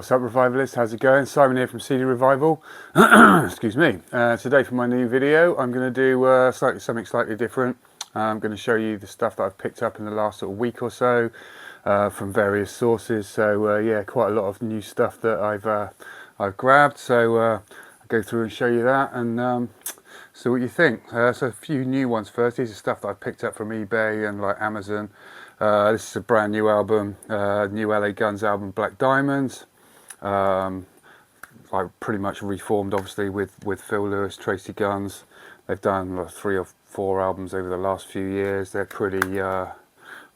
What's up, Revivalists? How's it going? Simon here from CD Revival. Excuse me. Today for my new video, I'm going to do something slightly different. I'm going to show you the stuff that I've picked up in the last sort of week or so from various sources. So yeah, quite a lot of new stuff that I've grabbed. So I'll go through and show you that and see what you think. So a few new ones first. These are stuff that I've picked up from eBay and like Amazon. This is a brand new album, new LA Guns album, Black Diamonds. I pretty much reformed, obviously, with Phil Lewis, Tracy Guns. They've done like 3 or 4 albums over the last few years. They're pretty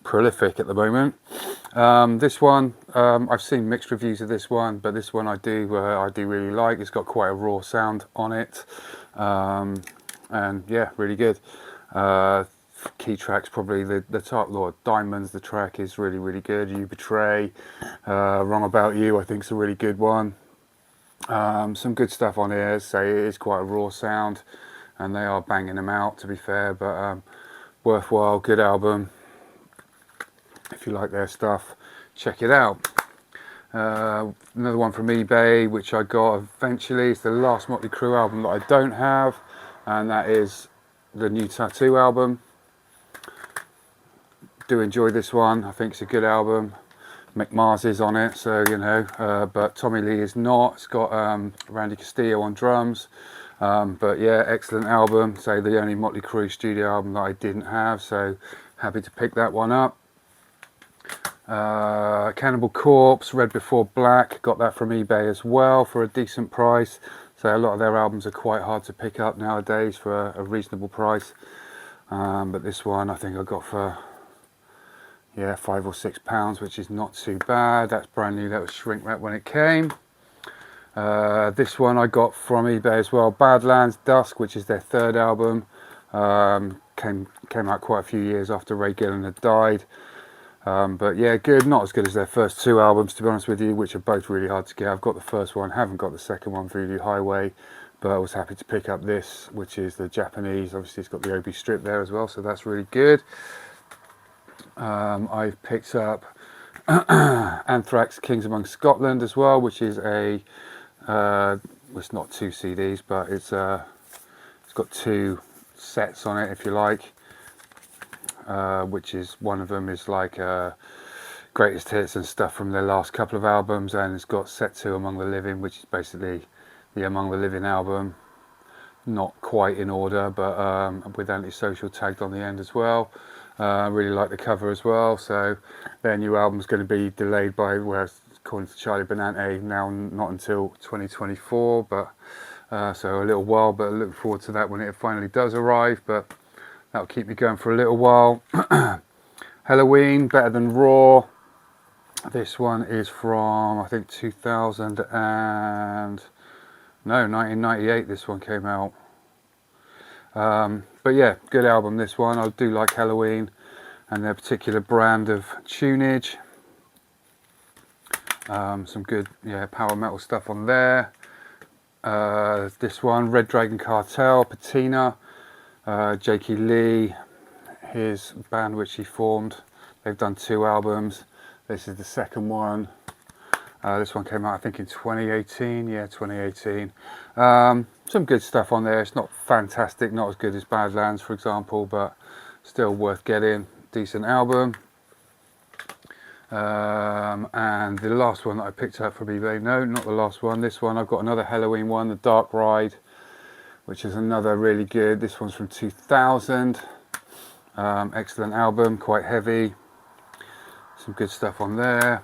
prolific at the moment. This one, I've seen mixed reviews of this one, but this one I do really like. It's got quite a raw sound on it, and yeah, really good. Key tracks, probably the top Lord Diamonds, the track is really good. You Betray, Wrong About You, I think is a really good one. Some good stuff on here. So it is quite a raw sound and they are banging them out, to be fair, but worthwhile, good album. If you like their stuff, check it out. Another one from eBay which I got eventually. It's the last Motley Crue album that I don't have, and that is the new Tattoo album. Do enjoy this one. I think it's a good album. Mick Mars is on it, so you know, but Tommy Lee is not. It's got Randy Castillo on drums, but yeah, excellent album. So the only Motley Crue studio album that I didn't have, so happy to pick that one up. Cannibal Corpse, Red Before Black, got that from eBay as well for a decent price. So a lot of their albums are quite hard to pick up nowadays for a reasonable price, but this one I think I got for, yeah, £5 or £6, which is not too bad. That's brand new. That was shrink wrap when it came. This one I got from eBay as well. Badlands Dusk, which is their 3rd album. Came out quite a few years after Ray Gillen had died. But yeah, good. Not as good as their first 2 albums, to be honest with you, which are both really hard to get. I've got the first one, haven't got the second one, Voodoo Highway, but I was happy to pick up this, which is the Japanese. Obviously, it's got the Obi strip there as well, so that's really good. I've picked up Anthrax Kings Among Scotland as well, which is a it's not 2 CDs, but it's got 2 sets on it, if you like, which is, one of them is like greatest hits and stuff from their last couple of albums, and it's got set 2 Among the Living, which is basically the Among the Living album, not quite in order, but with Antisocial tagged on the end as well. Really like the cover as well. So their new album is going to be delayed by, well, according to Charlie Benante, now not until 2024, but so a little while, but I look forward to that when it finally does arrive, but that'll keep me going for a little while. Halloween, Better Than Raw. This one is from, I think, 1998 this one came out. But yeah, good album, this one. I do like Halloween and their particular brand of tunage. Some good, yeah, power metal stuff on there. This one, Red Dragon Cartel, Patina, Jakey Lee, his band which he formed. They've done 2 albums. This is the second one. This one came out, I think, in 2018. Yeah, 2018. Some good stuff on there. It's not fantastic, not as good as Badlands, for example, but still worth getting. Decent album. And the last one that I picked up from eBay, no, not the last one. This one, I've got another Halloween one, The Dark Ride, which is another really good. This one's from 2000. Excellent album, quite heavy. Some good stuff on there.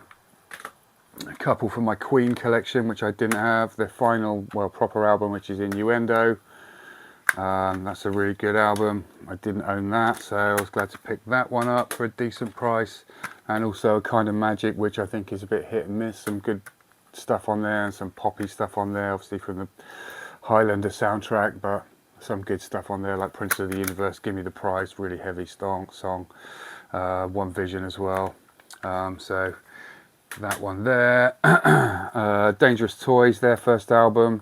A couple from my Queen collection, which I didn't have. Their final, well, proper album, which is Innuendo. That's a really good album. I didn't own that, so I was glad to pick that one up for a decent price. And also a Kind of Magic, which I think is a bit hit and miss. Some good stuff on there and some poppy stuff on there, obviously from the Highlander soundtrack, but some good stuff on there, like Prince of the Universe, Give Me the Prize, really heavy song. One Vision as well. So that one there. Dangerous Toys, their first album,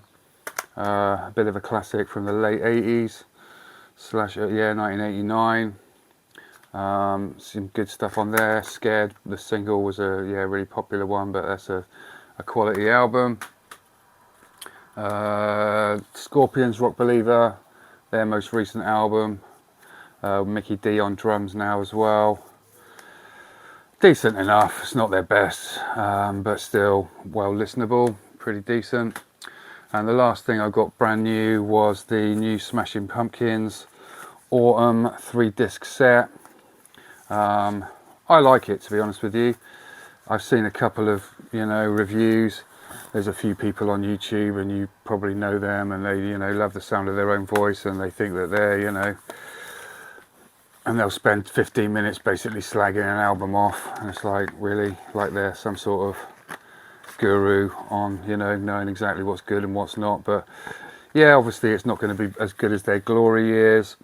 a bit of a classic from the late 80s slash 1989. Some good stuff on there. Scared, the single, was a really popular one, but that's a a quality album. Scorpions, Rock Believer, their most recent album. Mikkey Dee on drums now as well. Decent enough, it's not their best, but still well listenable, pretty decent. And the last thing I got brand new was the new Smashing Pumpkins Autumn 3-disc set. I like it, to be honest with you. I've seen a couple of, reviews. There's a few people on YouTube, and you probably know them, and they, love the sound of their own voice, and they think that they're, and they'll spend 15 minutes basically slagging an album off, and it's like, really, like they're some sort of guru on, knowing exactly what's good and what's not. But yeah, obviously it's not going to be as good as their glory years,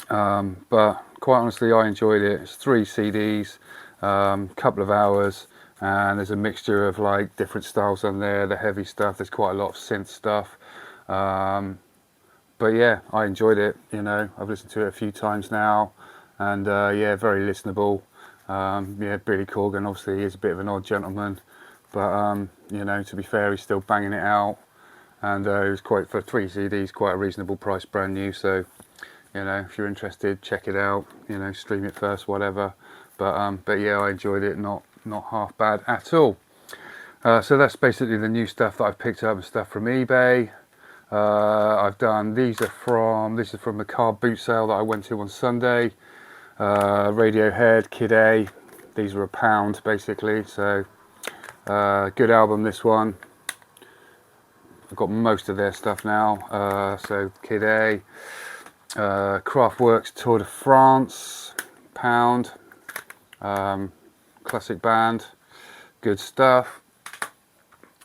but quite honestly I enjoyed it. It's 3 CDs, couple of hours, and there's a mixture of like different styles on there. The heavy stuff, there's quite a lot of synth stuff, but yeah, I enjoyed it. I've listened to it a few times now, and yeah, very listenable. Yeah, Billy Corgan obviously is a bit of an odd gentleman, but to be fair, he's still banging it out, and it was quite, for 3 CDs, quite a reasonable price, brand new. So if you're interested, check it out, stream it first, whatever. But yeah, I enjoyed it, not half bad at all. So that's basically the new stuff that I've picked up, and stuff from eBay. I've done, this is from the car boot sale that I went to on Sunday. Radiohead, Kid A, these were £1 basically, so good album, this one. I've got most of their stuff now. So Kid A, Kraftwerk's Tour de France, £1. Classic band, good stuff.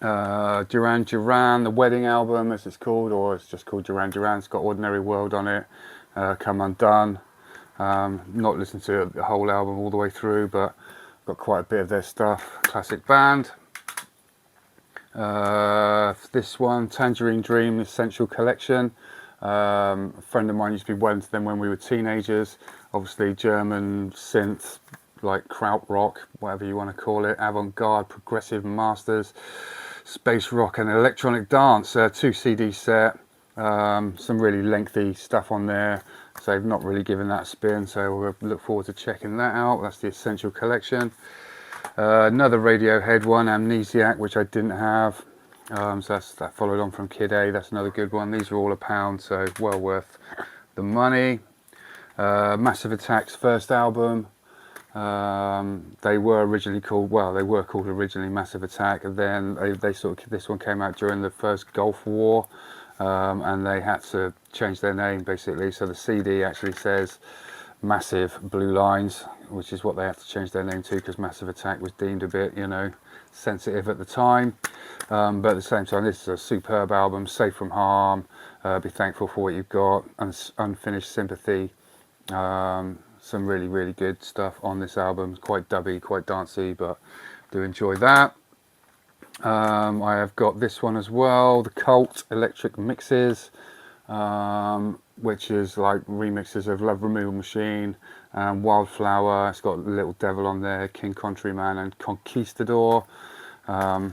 Duran Duran, the Wedding album as it's called, or it's just called Duran Duran. It's got Ordinary World on it, Come Undone. Not listened to the whole album all the way through, but got quite a bit of their stuff. Classic band. This one, Tangerine Dream Essential Collection. A friend of mine used to be well into them when we were teenagers. Obviously German synth, like krautrock, whatever you want to call it, avant-garde, progressive masters, space rock and electronic dance. 2 CD set, some really lengthy stuff on there, so I've not really given that a spin, so we'll look forward to checking that out. That's the Essential Collection. Another Radiohead one, Amnesiac, which I didn't have, so that followed on from Kid A. That's another good one. These are all £1, so well worth the money. Massive Attack's first album. They were called originally Massive Attack, and then this one came out during the first Gulf War, and they had to change their name basically. So the CD actually says Massive Blue Lines, which is what they have to change their name to, because Massive Attack was deemed a bit, sensitive at the time. But at the same time, this is a superb album. Safe from Harm, Be Thankful for What You've Got, Unfinished Sympathy. Some really, really good stuff on this album. Quite dubby, quite dancey, but do enjoy that. I have got this one as well, the Cult Electric Mixes, which is like remixes of Love Removal Machine and Wildflower. It's got Little Devil on there, King Countryman and Conquistador. I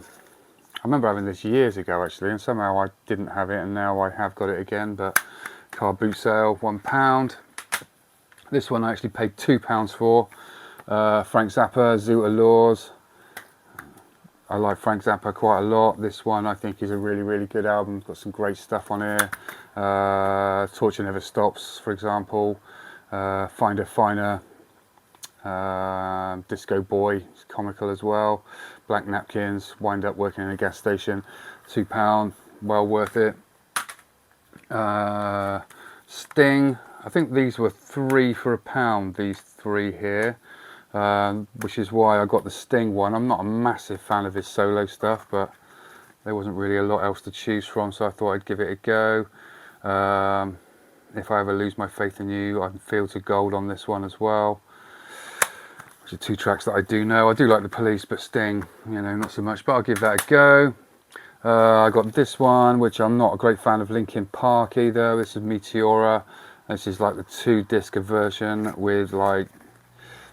remember having this years ago actually, and somehow I didn't have it, and now I have got it again. But car boot sale, £1. This one I actually paid £2 for. Frank Zappa, Zoot Laws. I like Frank Zappa quite a lot. This one I think is a really, really good album. It's got some great stuff on here. Torture Never Stops, for example. Finder Finer. Disco Boy, it's comical as well. Black Napkins, Wind Up Working in a Gas Station, £2, well worth it. Sting, I think these were 3 for £1, these 3 here, which is why I got the Sting one. I'm not a massive fan of his solo stuff, but there wasn't really a lot else to choose from, so I thought I'd give it a go. If I ever lose my faith in you, I'm Fields of Gold on this one as well. Which are 2 tracks that I do know. I do like the Police, but Sting, not so much, but I'll give that a go. I got this one, which I'm not a great fan of Linkin Park either. This is Meteora. This is like the 2-disc version with like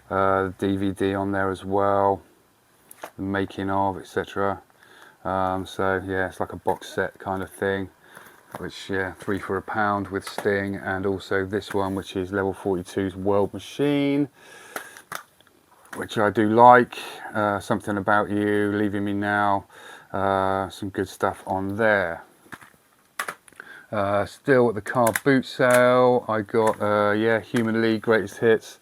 DVD on there as well. the making of, etc. So yeah, it's like a box set kind of thing, which, yeah, 3 for £1 with Sting, and also this one, which is Level 42's World Machine, which I do like. Something About You, Leaving Me Now, some good stuff on there. Still at the car boot sale, I got yeah, Human League Greatest Hits.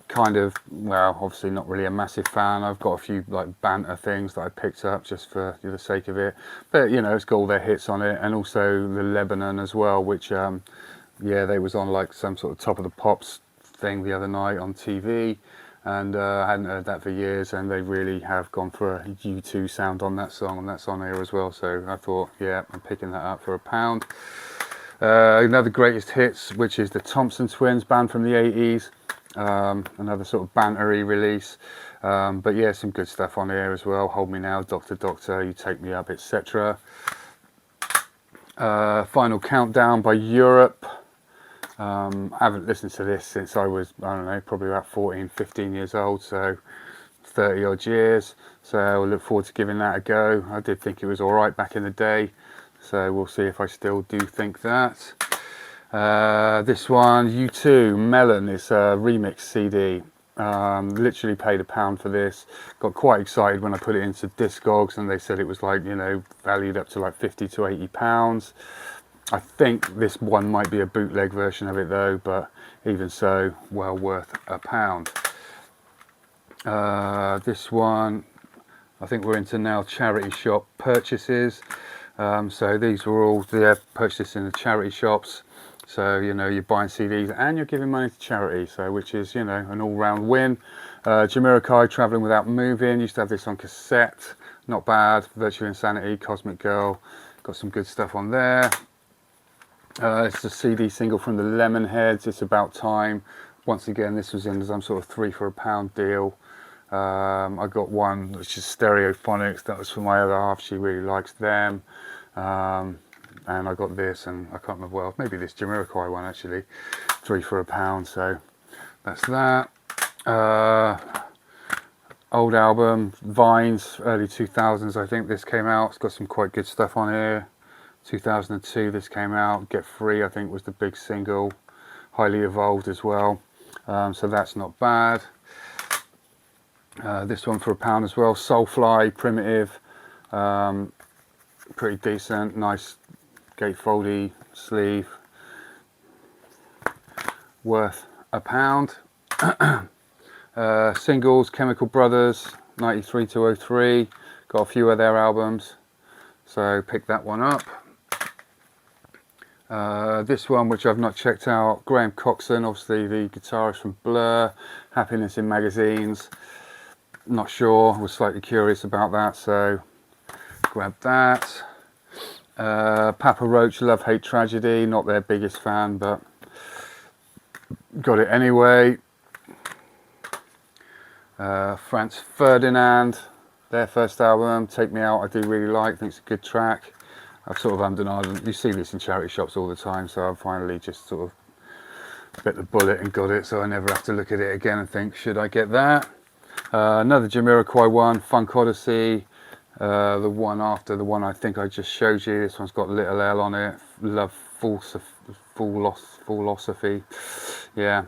Kind of, well, obviously not really a massive fan. I've got a few like banter things that I picked up just for the sake of it, but you know, it's got all their hits on it, and also the Lebanon as well, which yeah, they was on like some sort of Top of the Pops thing the other night on TV, and I hadn't heard that for years, and they really have gone for a U2 sound on that song, and that's on here as well. So I thought, yeah, I'm picking that up for £1. Another Greatest Hits, which is the Thompson Twins, band from the 80s. Another sort of bantery release, but yeah, some good stuff on here as well. Hold Me Now, Doctor Doctor, You Take Me Up, etc. Final Countdown by Europe. I haven't listened to this since I was, I don't know, probably about 14, 15 years old, so 30 odd years. So I look forward to giving that a go. I did think it was alright back in the day, so we'll see if I still do think that. This one, U2, Melon, it's a remix CD. Literally paid £1 for this. Got quite excited when I put it into Discogs, and they said it was like, you know, valued up to like £50 to £80. I think this one might be a bootleg version of it though, but even so, well worth £1. This one, I think we're into now charity shop purchases. So these were all purchased in the charity shops. So, you know, you're buying CDs and you're giving money to charity, so which is, you know, an all-round win. Jamiroquai, Travelling Without Moving, used to have this on cassette, not bad. Virtual Insanity, Cosmic Girl, got some good stuff on there. It's a CD single from the Lemonheads, It's About Time. Once again, this was in some sort of 3 for £1 deal. I got one which is Stereophonics, that was for my other half, she really likes them. And I got this, and I can't remember, well, maybe this Jamiroquai one actually, 3 for £1, so that's that. Old album, Vines, early 2000s, I think this came out. It's got some quite good stuff on here. 2002 this came out. Get Free, I think, was the big single. Highly Evolved as well, so that's not bad. This one for £1 as well, Soulfly, Primitive, pretty decent, nice gatefoldy sleeve, worth £1. Singles, Chemical Brothers, 93 to 03, got a few of their albums, so pick that one up. This one, which I've not checked out, Graham Coxon, obviously the guitarist from Blur, Happiness in Magazines. Not sure, was slightly curious about that, so grab that. Papa Roach, Love Hate Tragedy, not their biggest fan, but got it anyway. Franz Ferdinand, their first album, Take Me Out, I do really like, think it's a good track. I've sort of undenied, you see this in charity shops all the time, so I've finally just sort of bit the bullet and got it, so I never have to look at it again and think, should I get that? Another Jamiroquai one, Funk Odyssey, the one after the one I think I just showed you. This one's got Little L on it, Love Philosophy. Yeah,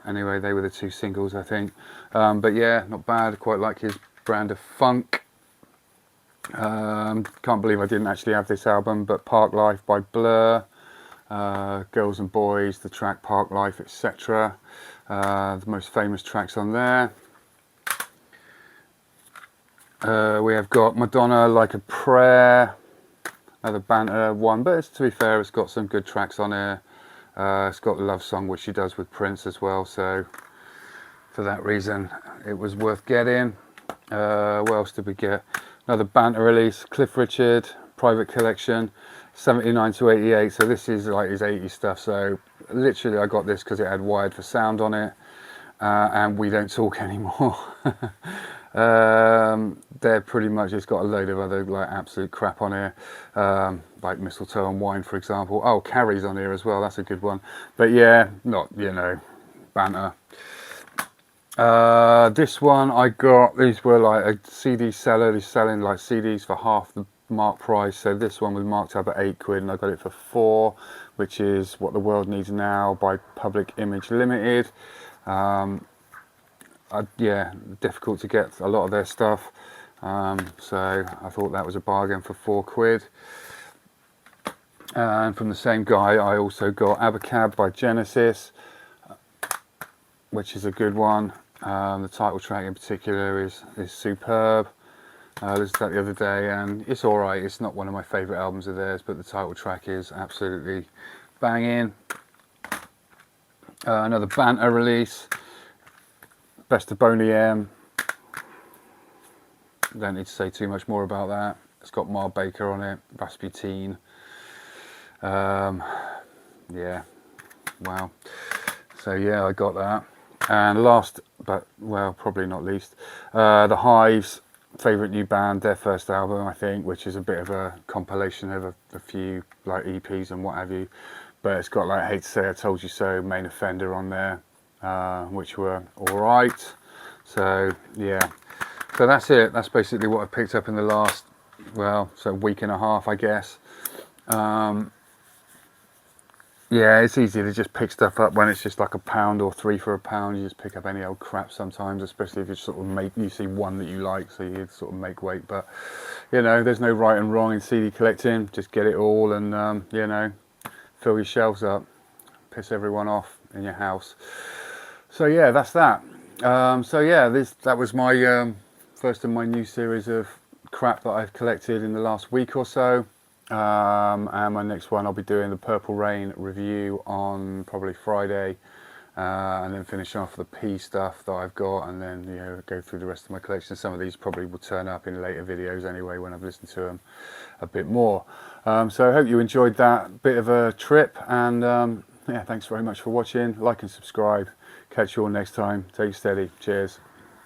anyway, they were the two singles, I think. But yeah, not bad, quite like his brand of funk. Can't believe I didn't actually have this album, but Park Life by Blur, Girls and Boys, the track Park Life, etc. The most famous tracks on there. We have got Madonna, Like a Prayer, another banter one, but to be fair, it's got some good tracks on here. It's got the Love Song, which she does with Prince as well, so for that reason it was worth getting. What else did we get? Another banter release, Cliff Richard, Private Collection, 79 to 88, so this is like his 80s stuff, so literally I got this because it had Wired for Sound on it, and We Don't Talk Anymore. They're pretty much, it's got a load of other like absolute crap on here, like Mistletoe and Wine, for example. Oh, Carrie's on here as well, that's a good one. But yeah, not, you know, banter. This one I got, these were like a CD seller, he's selling like CDs for half the mark price. So this one was marked up at £8 and I got it for 4, which is what the world needs now by Public Image Limited. Yeah, difficult to get a lot of their stuff. So I thought that was a bargain for £4. And from the same guy, I also got Abacab by Genesis, which is a good one. The title track in particular is superb. I listened to that the other day and it's alright. It's not one of my favourite albums of theirs, but the title track is absolutely banging. Another Banter release, Best of Boney M. Don't need to say too much more about that. It's got Mar Baker on it, Rasputin. Yeah, wow. So yeah, I got that. And last, but well, probably not least, The Hives, favourite new band, their first album, I think, which is a bit of a compilation of a few like EPs and what have you. But it's got like Hate to Say I Told You So, Main Offender on there, which were alright. So yeah, so that's it. That's basically what I picked up in the last, well, so week and a half, I guess. Yeah, it's easy to just pick stuff up when it's just like £1 or 3 for £1. You just pick up any old crap sometimes, especially if you sort of you see one that you like, so you sort of make weight. But you know, there's no right and wrong in CD collecting. Just get it all and you know, fill your shelves up, piss everyone off in your house. So yeah, that's that. So yeah, that was my first of my new series of crap that I've collected in the last week or so. And my next one, I'll be doing the Purple Rain review on probably Friday, and then finish off the P stuff that I've got, and then, you know, go through the rest of my collection. Some of these probably will turn up in later videos anyway when I've listened to them a bit more. So I hope you enjoyed that bit of a trip, and yeah, thanks very much for watching. Like and subscribe. Catch you all next time. Take it steady. Cheers.